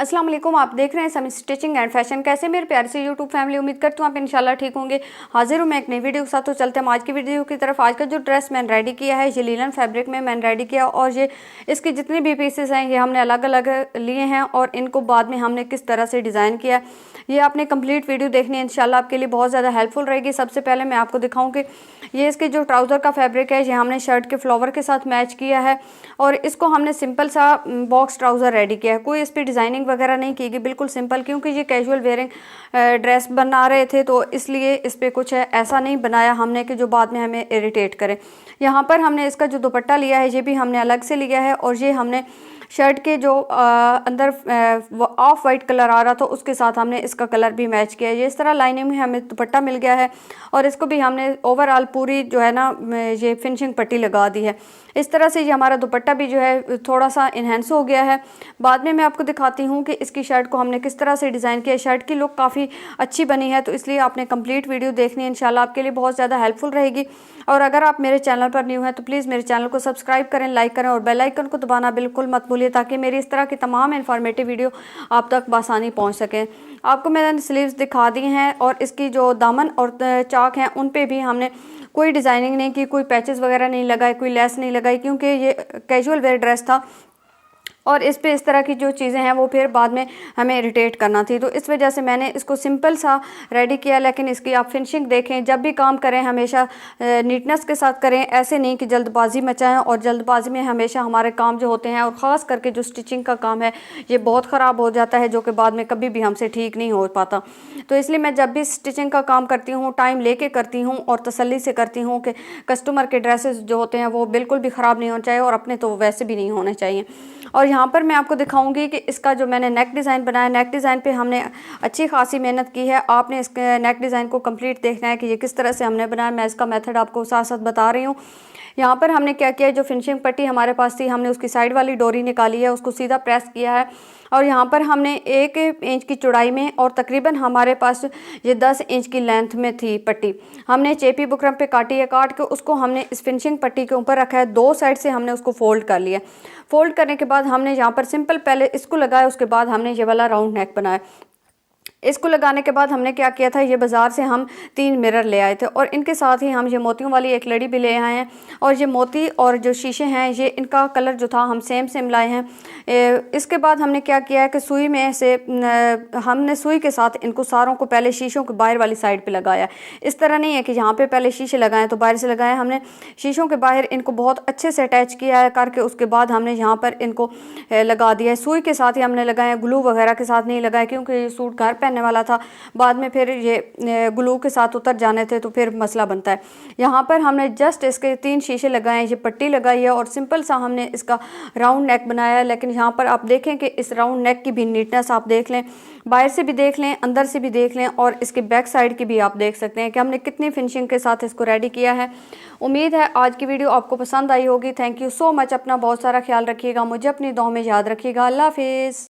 अस्सलाम वालेकुम। आप देख रहे हैं समी स्टिचिंग एंड फैशन। कैसे मेरे प्यारे से यूट्यूब फैमिली, उम्मीद करती हूँ आप इंशाल्लाह ठीक होंगे। हाजिर हूँ मैं एक नई वीडियो के साथ। तो चलते हैं आज की वीडियो की तरफ। आज का जो ड्रेस मैंने रेडी किया है ये लीलन फैब्रिक में मैंने रेडी किया, और ये इसके जितने भी पीसेस हैं ये हमने अलग अलग लिए हैं और इनको बाद में हमने किस तरह से डिज़ाइन किया, ये आपने कंप्लीट वीडियो देखनी है। इंशाल्लाह आपके लिए बहुत ज़्यादा हेल्पफुल रहेगी। सबसे पहले मैं आपको दिखाऊँ कि ये इसके जो ट्राउज़र का फैब्रिक है ये हमने शर्ट के फ्लावर के साथ मैच किया है, और इसको हमने सिंपल सा बॉक्स ट्राउज़र रेडी किया है। कोई इस पर डिज़ाइनिंग वगैरह नहीं की गई, बिल्कुल सिंपल, क्योंकि ये कैजुअल वेयरिंग ड्रेस बना रहे थे तो इसलिए इस पर कुछ ऐसा नहीं बनाया हमने कि जो बाद में हमें इरिटेट करे। यहाँ पर हमने इसका जो दुपट्टा लिया है ये भी हमने अलग से लिया है, और ये हमने शर्ट के जो अंदर ऑफ वाइट कलर आ रहा था उसके साथ हमने इसका कलर भी मैच किया है। ये इस तरह लाइनिंग में हमें दुपट्टा मिल गया है, और इसको भी हमने ओवरऑल पूरी जो है ना ये फिनिशिंग पट्टी लगा दी है। इस तरह से ये हमारा दुपट्टा भी जो है थोड़ा सा इन्हेंस हो गया है। बाद में मैं आपको दिखाती हूँ कि इसकी शर्ट को हमने किस तरह से डिज़ाइन किया। शर्ट की लुक काफ़ी अच्छी बनी है, तो इसलिए आपने कंप्लीट वीडियो देखनी है। इंशाल्लाह आपके लिए बहुत ज़्यादा हेल्पफुल रहेगी। और अगर आप मेरे चैनल पर न्यू हैं तो प्लीज़ मेरे चैनल को सब्सक्राइब करें, लाइक करें और बेल आइकन को दबाना बिल्कुल मत भूलिए, ताकि मेरी इस तरह की तमाम इन्फॉर्मेटिव वीडियो आप तक बआसानी पहुँच सकें। आपको मैंने स्लीव्स दिखा दी हैं, और इसकी जो दामन और चाक हैं उन पे भी हमने कोई डिज़ाइनिंग नहीं की, कोई पैचेस वगैरह नहीं लगाए, कोई लेस नहीं लगाई, क्योंकि ये कैजुअल वेयर ड्रेस था और इस पे इस तरह की जो चीज़ें हैं वो फिर बाद में हमें इरिटेट करना थी। तो इस वजह से मैंने इसको सिंपल सा रेडी किया। लेकिन इसकी आप फिनिशिंग देखें, जब भी काम करें हमेशा नीटनेस के साथ करें, ऐसे नहीं कि जल्दबाजी मचाएं, और जल्दबाजी में हमेशा हमारे काम जो होते हैं और ख़ास करके जो स्टिचिंग का काम है ये बहुत ख़राब हो जाता है, जो कि बाद में कभी भी हमसे ठीक नहीं हो पाता। तो इसलिए मैं जब भी स्टिचिंग का काम करती हूँ टाइम लेके करती हूँ और तसल्ली से करती हूँ कि कस्टमर के ड्रेसेस जो होते हैं वो बिल्कुल भी ख़राब नहीं होने चाहिए, और अपने तो वैसे भी नहीं होने चाहिए। और यहाँ पर मैं आपको दिखाऊंगी कि इसका जो मैंने नेक डिज़ाइन बनाया, नेक डिज़ाइन पे हमने अच्छी खासी मेहनत की है। आपने इसके नेक डिज़ाइन को कंप्लीट देखना है कि ये किस तरह से हमने बनाया। मैं इसका मेथड आपको साथ साथ बता रही हूँ। यहाँ पर हमने क्या किया, जो फिनिशिंग पट्टी हमारे पास थी हमने उसकी साइड वाली डोरी निकाली है, उसको सीधा प्रेस किया है, और यहाँ पर हमने 1 इंच की चौड़ाई में और तकरीबन हमारे पास ये 10 इंच की लेंथ में थी पट्टी, हमने चेपी बुकरम पे काटी है। काट के उसको हमने इस फिनिशिंग पट्टी के ऊपर रखा है। 2 साइड से हमने उसको फोल्ड कर लिया। फोल्ड करने के बाद हमने यहाँ पर सिंपल पहले इसको लगाया, उसके बाद हमने ये वाला राउंड नेक बनाया। इसको लगाने के बाद हमने क्या किया था, ये बाज़ार से हम 3 मिरर ले आए थे, और इनके साथ ही हम ये मोतियों वाली एक लड़ी भी ले आए हैं। और ये मोती और जो शीशे हैं ये इनका कलर जो था हम सेम लाए हैं। इसके बाद हमने क्या किया है कि सुई में से हमने सुई के साथ इनको सारों को पहले शीशों के बाहर वाली साइड पे लगाया। इस तरह नहीं है कि यहाँ पे पहले शीशे लगाएं तो बाहर से लगाएं, हमने शीशों के बाहर इनको बहुत अच्छे से अटैच किया है करके उसके बाद हमने यहाँ पर इनको लगा दिया है। सुई के साथ ही हमने लगाया, ग्लू वगैरह के साथ नहीं लगाया, क्योंकि ये सूट घर पहनने वाला था, बाद में फिर ये ग्लू के साथ उतर जाने थे तो फिर मसला बनता है। यहाँ पर हमने जस्ट इसके 3 शीशे लगाए हैं, ये पट्टी लगाई है, और सिंपल सा हमने इसका राउंड नेक बनाया है। लेकिन यहाँ पर आप देखें कि इस राउंड नेक की भी नीटनेस आप देख लें, बाहर से भी देख लें, अंदर से भी देख लें, और इसके बैक साइड की भी आप देख सकते हैं कि हमने कितनी फिनिशिंग के साथ इसको रेडी किया है। उम्मीद है आज की वीडियो आपको पसंद आई होगी। Thank you so much. अपना बहुत सारा ख्याल रखिएगा, मुझे अपनी दुआ में याद रखिएगा। अल्लाह हाफिज़।